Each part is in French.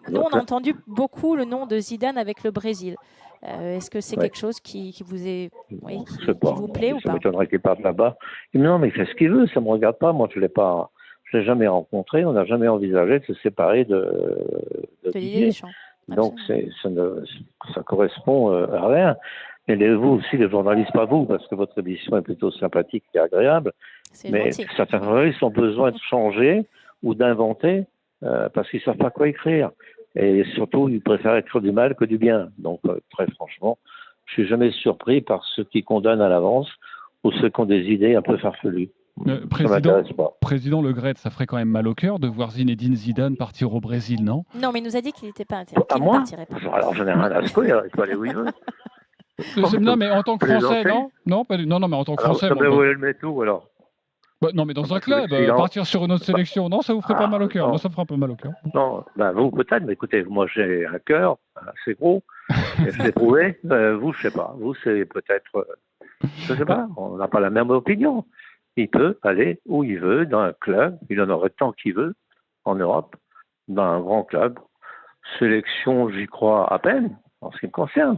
nous, on a entendu beaucoup le nom de Zidane avec le Brésil. Est-ce que c'est quelque chose qui vous est, oui, qui vous plaît ou Ça pas? m'étonnerait qu'il parte là-bas. Non, mais il fait ce qu'il veut, ça me regarde pas. Moi, je l'ai jamais rencontré. On n'a jamais envisagé de se séparer de Didier Didier. Deschamps. Donc, ça correspond à rien. Et vous aussi, les journalistes, pas vous, parce que votre émission est plutôt sympathique et agréable. Mais gentil. certains journalistes ont besoin de changer ou d'inventer parce qu'ils ne savent pas quoi écrire. Et surtout, ils préfèrent écrire du mal que du bien. Donc, très franchement, je suis jamais surpris par ceux qui condamnent à l'avance ou ceux qui ont des idées un peu farfelues. Président Le Gret, ça ferait quand même mal au cœur de voir Zinedine Zidane partir au Brésil, non? Non, mais il nous a dit qu'il n'était pas intéressé. À moi? Alors, j'en ai rien à secouer, il peut aller où il veut. Non, mais en tant que Français, non? Non, mais en tant que Français. Vous voulez le mettre où, alors? Non, mais dans un club, partir sur une autre sélection, non, ça vous ferait pas mal au cœur? Moi, ça me ferait un peu mal au cœur. Non, vous peut-être, mais écoutez, moi j'ai un cœur assez gros, et je l'ai prouvé. Vous, je sais pas. Vous, c'est peut-être, je sais pas, on n'a pas la même opinion. Il peut aller où il veut, dans un club, il en aurait tant qu'il veut, en Europe, dans un grand club. Sélection, j'y crois à peine, en ce qui me concerne.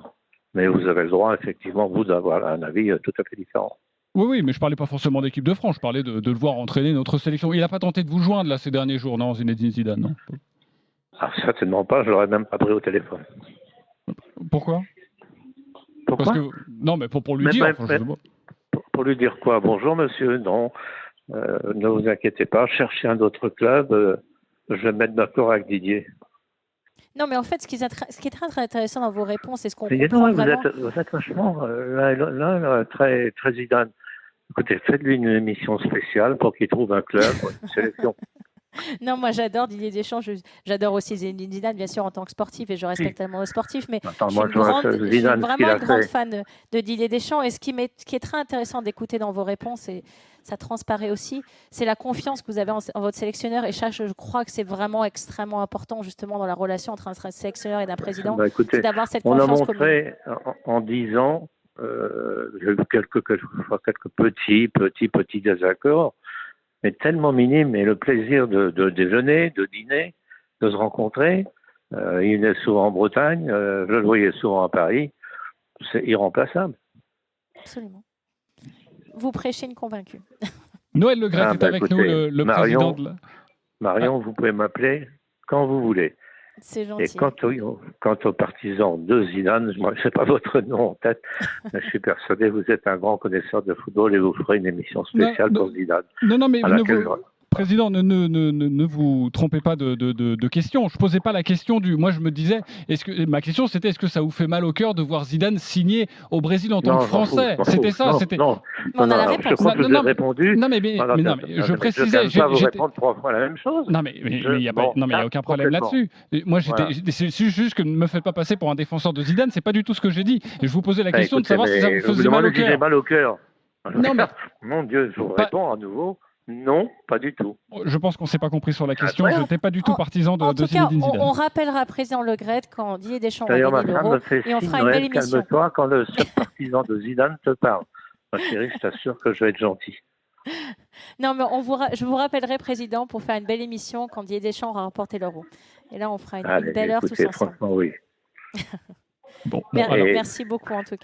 Mais vous avez le droit, effectivement, vous, d'avoir un avis tout à fait différent. Oui, mais je parlais pas forcément d'équipe de France, je parlais de le voir entraîner notre sélection. Il n'a pas tenté de vous joindre là ces derniers jours, non, Zinedine Zidane, non? Ah, certainement pas, je l'aurais même pas pris au téléphone. Pourquoi? Parce que non, mais pour lui dire. Pour lui dire quoi? Bonjour monsieur, non, ne vous inquiétez pas, cherchez un autre club, je vais me mettre d'accord avec Didier. Non, mais en fait, ce qui est très intéressant dans vos réponses, c'est ce qu'on comprend vraiment. Vous êtes vachement là, très, très Zidane. Écoutez, faites-lui une émission spéciale pour qu'il trouve un club, une sélection. Non, moi j'adore Didier Deschamps, j'adore aussi Zidane, bien sûr, en tant que sportif, et je respecte tellement le sportif, mais je suis vraiment une grande fan de Didier Deschamps. Et ce qui est très intéressant d'écouter dans vos réponses, et ça transparaît aussi, c'est la confiance que vous avez en votre sélectionneur. Et ça, je crois que c'est vraiment extrêmement important, justement, dans la relation entre un sélectionneur et un président, c'est d'avoir cette confiance commune. On a montré en 10 ans, j'ai eu quelques petits désaccords, mais tellement minime, et le plaisir de déjeuner, de dîner, de se rencontrer. Il est souvent en Bretagne, je le voyais souvent à Paris, c'est irremplaçable. Absolument. Vous prêchez une convaincue. Noël Le Gret est avec nous, le président de la... Marion, vous pouvez m'appeler quand vous voulez. C'est gentil. Et quant aux partisans de Zidane, je ne sais pas votre nom en tête, mais je suis persuadé que vous êtes un grand connaisseur de football et vous ferez une émission spéciale pour Zidane. Non, mais Président, ne vous trompez pas de question. Je posais pas la question du. Moi, je me disais, ma question c'était est-ce que ça vous fait mal au cœur de voir Zidane signer au Brésil en tant que Français? C'était ça. Non, je crois que je vous ai répondu. Non, mais je précisais. Je ne vais pas vous répondre 3 fois la même chose. Non, mais il n'y a aucun problème là-dessus. Moi, c'est juste que ne me faites pas passer pour un défenseur de Zidane. C'est pas du tout ce que j'ai dit. Et je vous posais la question de savoir si ça vous faisait mal au cœur. Non, mais mon Dieu, je vous réponds à nouveau. Non, pas du tout. Je pense qu'on ne s'est pas compris sur la question. Je n'étais pas du tout partisan de Zinedine Zidane. On rappellera président Le Gret quand Didier Deschamps va gagner l'Euro et on fera une belle émission. Calme-toi quand le seul partisan de Zidane te parle. Ma chérie, je t'assure que je vais être gentil. Non, mais je vous rappellerai, président, pour faire une belle émission quand Didier Deschamps aura remporté l'Euro. Et là, on fera une belle heure tous ensemble. Franchement, oui. Merci beaucoup en tout cas.